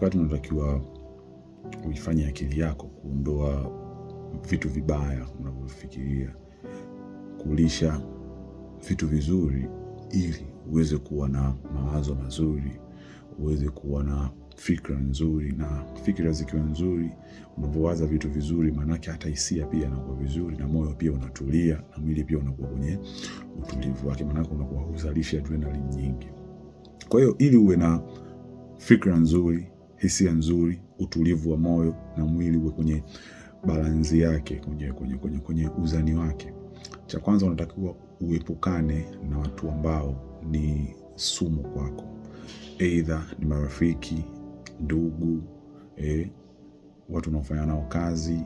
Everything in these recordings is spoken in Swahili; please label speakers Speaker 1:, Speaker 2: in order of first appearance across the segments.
Speaker 1: wakati unatakiwa uifanye akili yako kuondoa vitu vibaya unavyofikiria, kulisha vitu vizuri ili uweze kuwa na mawazo mazuri, uweze kuwa na fikra nzuri, na fikra zikiwa nzuri, unapowaza vitu vizuri, manake hata hisia pia inakuwa vizuri, na moyo pia unatulia, na mwili pia unakuwa kwenye utulivu wake, manake unakuwa huzalisha adrenaline nyingi. Kwa hiyo ili uwe na fikra nzuri, hisia nzuri, utulivu wa moyo na mwili uwe kwenye balansi yake, kwenye uzani wake, cha kwanza unatakiwa uepukane na watu ambao ni sumu kwako. Either ni marafiki, ndugu, watu unaofanya nao kazi,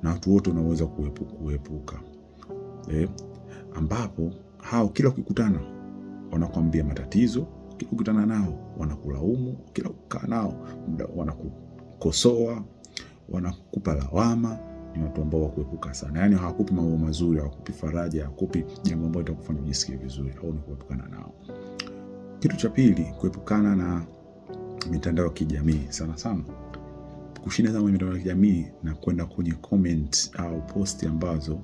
Speaker 1: na watu wote unaweza kuepuka. Ambapo hao kila ukikutana wanakuambia matatizo, kila ukikutana nao wanakulaumu, kila ukikaa nao wanakukosoa, wanakupa lawama. Ni watu ambao wa kuepuka sana. Yaani hawakupi mambo mazuri, hawakupi faraja, hawakupi jambo ambalo litakufanya ujisikie vizuri, au ni kuepukana nao. Kitu cha pili, kuepukana na mitandao ya kijamii. Sana kushinda sana mitandao ya kijamii na kwenda kwenye comment au post ambazo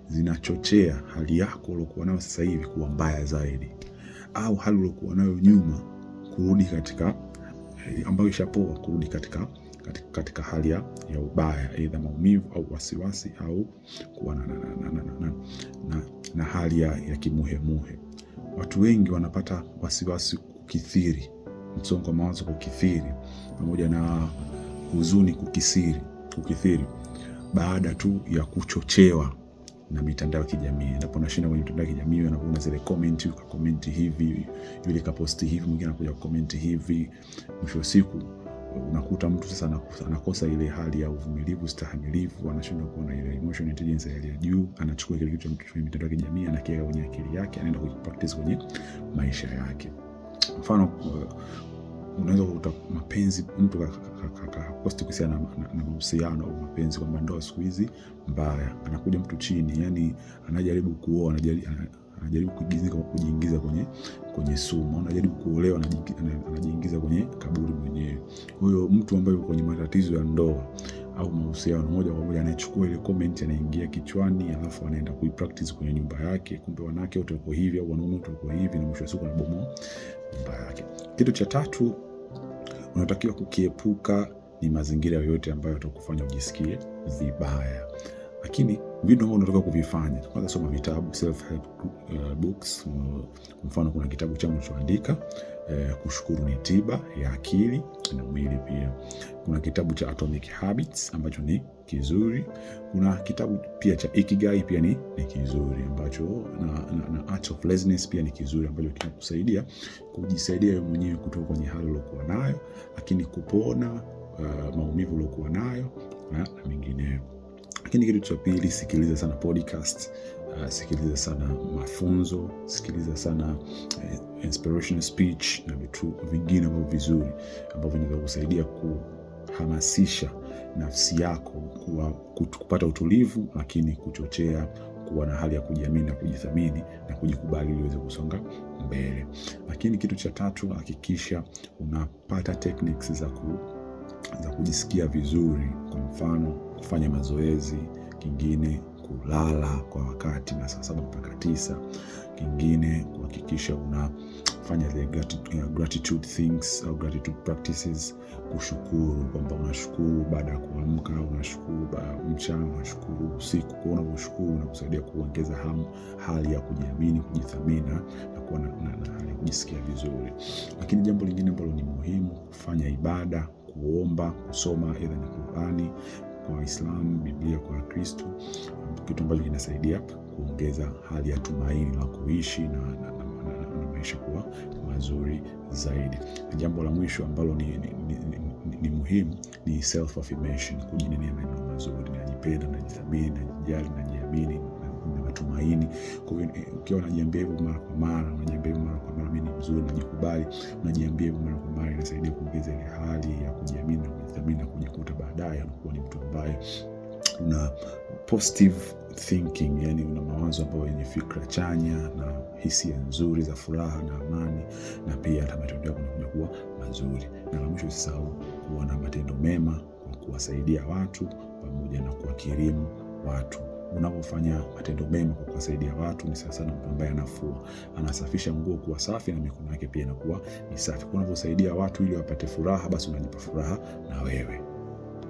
Speaker 1: zinachochea hali yako uliyokuwa nayo sasa hivi kuwa mbaya zaidi, au hali uliyokuwa nayo nyuma kurudi katika ambayo ishapoa, kurudi katika hali ya ubaya, aidha maumivu au wasiwasi, au kuwa na hali ya kimuhemuhe. Watu wengi wanapata wasiwasi kukithiri, msongo wa mawazo kukithiri, pamoja na huzuni kukithiri baada tu ya kuchochewa na mitandao ya kijamii. Ndipo unashinda kwenye mitandao ya kijamii, unapoona zile comment, ukakomenti hivi, yule kaposti hivi, mwingine anakuja kukomenti hivi. Mwisho wa siku unakuta mtu sasa anakosa ile hali ya uvumilivu, stahamilivu, anashindwa kuwa na ile emotional intelligence ya juu, anachukua kile kitu cha mitandao ya kijamii, anakiweka kwenye akili yake, anaenda kupractice kwenye maisha yake. Mfano, unaweza kukuta mapenzi, mtu akaposti kuhusiana na mahusiano au mapenzi, kwamba ndoa siku hizi mbaya, anakuja mtu chini, yani anajaribu kuoa, anajaribu kujiingiza kwenye sumu, anajaribu kuolewa, anajiingiza kwenye kaburi mwenyewe. Kwa hiyo mtu ambaye yuko kwenye matatizo ya ndoa au mahusiano, moja kwa moja anachukua ile comment, anaingia kichwani, alafu anaenda kuipractice kwenye nyumba yake. Kumbe wanawake wote wako hivi au wanaume wote wako hivi, na mwisho wa siku anabomoa nyumba yake. Kitu cha tatu unatakiwa kukiepuka ni mazingira yoyote ambayo yatakufanya ujisikie vibaya. Lakini vitu ambavyo unataka kuvifanya, kwanza soma vitabu, self help books. Mfano, kuna kitabu changu nilichoandika, kushukuru ni tiba ya akili na mwili pia. Kuna kitabu cha Atomic Habits ambacho ni kizuri. Kuna kitabu pia cha Ikigai pia ni kizuri, ambacho na Art of Laziness pia ni kizuri, ambacho kinakusaidia kujisaidia wewe mwenyewe kutoka kwenye hali uliyokuwa nayo, lakini kupona maumivu uliyokuwa nayo na mengineyo. Lakini kitu cha pili, sikiliza sana podcast, sikiliza sana mafunzo, sikiliza sana inspirational speech na vitu vingine ambavyo vizuri, ambavyo vinaweza kusaidia kuhamasisha nafsi yako kupata utulivu, lakini kuchochea kuwa na hali ya kujiamini na kujithamini na kujikubali ili uweze kusonga mbele. Lakini kitu cha tatu, hakikisha unapata techniques za kujisikia vizuri. Kwa mfano, kufanya mazoezi, kingine kulala kwa wakati na saa 7 mpaka 9, kingine kuhakikisha unafanya the gratitude things au gratitude practices, kushukuru, kwamba unashukuru baada ya kuamka, unashukuru mchana, unashukuru usiku. Kuona kushukuru na kusaidia kuongeza hali ya kujiamini, kujithamini na kuwa na hali ya kujisikia vizuri. Lakini jambo lingine ambalo ni muhimu, kufanya ibada, kuomba, kusoma aidha ni Qur'ani kwa Waislamu, Biblia kwa Kristo, kitu ambacho kinasaidia kuongeza hali ya tumaini la kuishi na maisha kuwa mazuri zaidi. Na jambo la mwisho ambalo ni muhimu ni self affirmation, kujinenea maneno mazuri, najipenda, najithamini, najijali, najiamini na matumaini. Kwa hiyo ukiwa unajiambia hivyo mara kwa mara, mimi ni mzuri, najikubali, unajiambia hivyo mara kwa mara, inasaidia kuongeza ile hali ya kujiamini na kujithamini, na kujikuta baadaye unakuwa ni mtu ambaye una positive thinking, yani una mawazo ambayo yenye fikra chanya na hisia nzuri za furaha na amani, na pia hata matendo yako yanakuwa mazuri. Na la mwisho, usisahau kuwa na matendo mema kwa kuwasaidia watu pamoja na kuwakirimu watu. Unapofanya matendo mema kwa kuwasaidia watu ni sasa na mtu ambaye anafua, anasafisha nguo kuwa safi na mikono yake pia inakuwa ni safi. Unaposaidia watu ili wapate furaha, basi unajipa furaha na wewe.